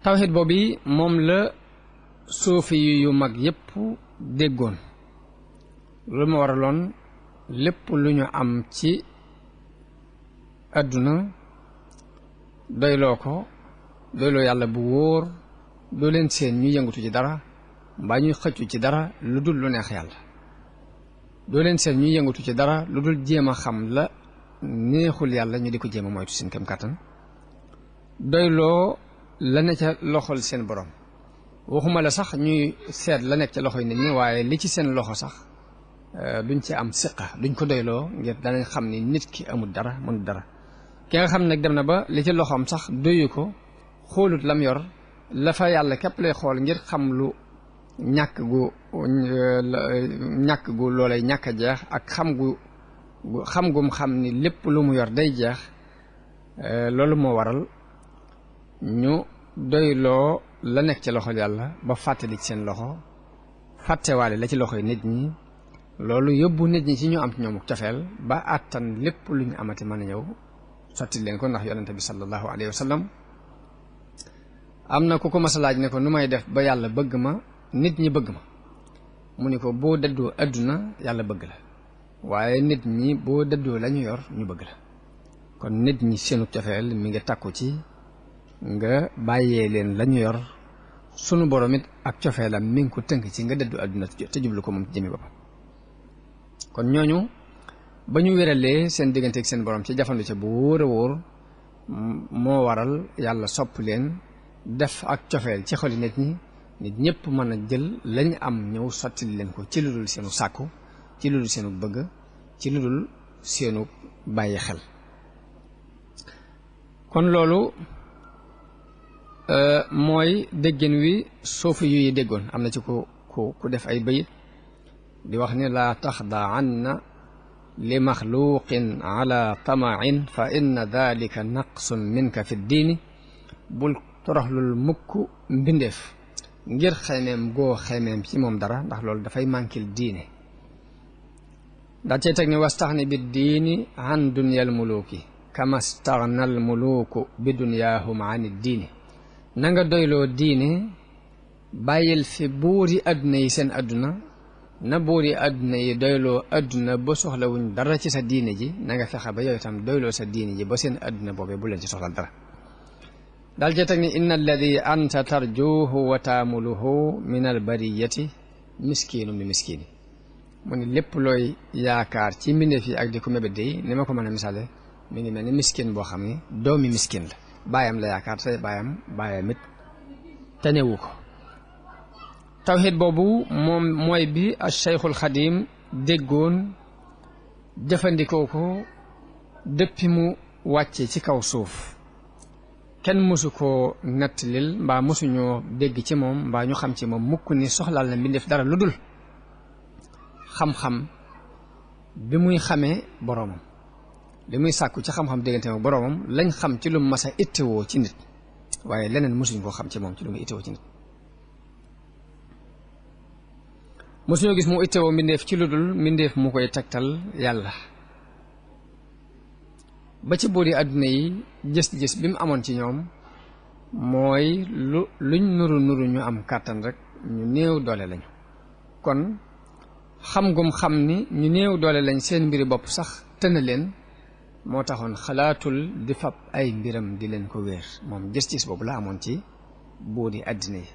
tawhid boobu moom la suufi yu mag yépp déggoon lu ma waraloon lépp lu ñu am ci àdduna doyloo ko doyloo yàlla bu wóor doo leen seen ñu yëngatu ci dara mbaa ñuy xëccu ci dara lu dul lu neex yàlla doo leen seen ñuy yëngatu ci dara lu dul jéem a xam la neexul yàlla ñu di ko jéem a moytu seen kem kàttan doyloo la ne ca loxol seen borom waxuma la sax ñuy seet la nekk ca loxoy nit ñi waaye li ci seen loxo sax duñ ci am siqa duñ ko doyloo ngir danañ xam ni nit ki amul dara mënul dara ki nga xam nag dem na ba li ci loxoom sax doyu ko xoolut lam yor la fa yàlla képp lay xool ngir xam lu ñàkk gu loolay ñàkk a jeex ak xam gum xam ni lépp lu mu yor day jeex loolu moo waral ñu doyloo la nekk ci loxol yàlla ba fàttali ci seen loxo fàttewaale la ci loxoy nit ñi loolu yóbbu nit ñi ci ñu am ci ñoom cofeel ba àttan lépp lu ñu amati mën a ñëw sotti leen ko ndax yonente bi sallallahu alayhi wa sallam am na ku ko mas a laaj ne ko nu may def ba yàlla bëgg ma nit ñi bëgg ma mu ni ko boo dëddoo adduna yàlla bëgg la waaye nit ñi boo dëddoo la ñu yor ñu bëgg la kon nit ñi seenu cofeel mi ngi takku ci nga bàyyee leen la ñu yor sunu borom it ak cofeelam mi ngi ko tënk ci nga dëddu adduna te jublu ko moom ci jëmi boppam kon ñooñu ba ñu wéralee seen diggante ak seen borom ci jafandu ca bu wóor a wóor moo waral yàlla sopp leen def ak cofeel ci xoli nit ñi nit ñëpp mën a jël lañ am ñëw sotti leen ko ci lu dul seenu sàkku ci lu dul seenu bëgg ci lu dul seenu bàyyi xel kon loolu mooy déggin wi suufi yu yi déggoon am na ci ku def ay bayit di wax ni laa taxdaanna li maxluqin ala tamain fa inna dalika naqsun minka fi ddiini bul toroxlul mukk mbindeef ngir xemeem goo xemeem ci moom dara ndax loolu dafay mànkil diine daa cee teg ni wastaxni bi diini an dunyal muluuki kama staxnal muluuku bi dunyaahum an diini na nga doyloo diine bàyyil fi buuri àdduna yi seen àdduna na buuri àdduna yi doyloo àdduna ba soxlawuñ dara ci sa diine ji na nga fexe ba yow itam doyloo sa diine ji ba seen àdduna boobee bu leen ci soxla dara daal cee teg ni inna alladi anta tarjuhu wa taamuluhu min albariyati miskiinu mi miskiini mu ni lépp looy yaakaar ci mbindeef yi ak di ko mébét yi ni ma ko mën a misaale mi ngi mel ni miskin boo xam ni doomi miskin la baayam la yaakaar te baayam it tanewu ko tawhid boobu moom mooy bi al Cheikhul Xadim déggoon jëfandikoo ko depuis mu wàcce ci kaw suuf kenn mësu koo nettalil mbaa mësuñoo dégg ci moom mbaa ñu xam ci moom mukk ni soxlaal na mbindeef dara lu dul xam-xam bi muy xamee boroomam li muy sàkku ci xam-xam diggante ak boroomam lañ xam ci lu mas a ittewoo ci nit waaye leneen mësuñ koo xam ci moom ci lu muy ittewoo ci nit mësuñoo gis mu ittewoo mbindeef ci lu dul mbindeef mu koy tegtal yàlla ba ci buuri àdduna yi gis-gis bi mu amoon ci ñoom mooy luñ nuru ñu am kàttan rek ñu néew doole lañu kon xam gum xam ni ñu néew doole lañ seen mbiri bopp sax tëna leen moo taxoon xalaatul di fab ay mbiram di leen ko wéer moom gis-gis boobu la amoon ci buuri àdduna yi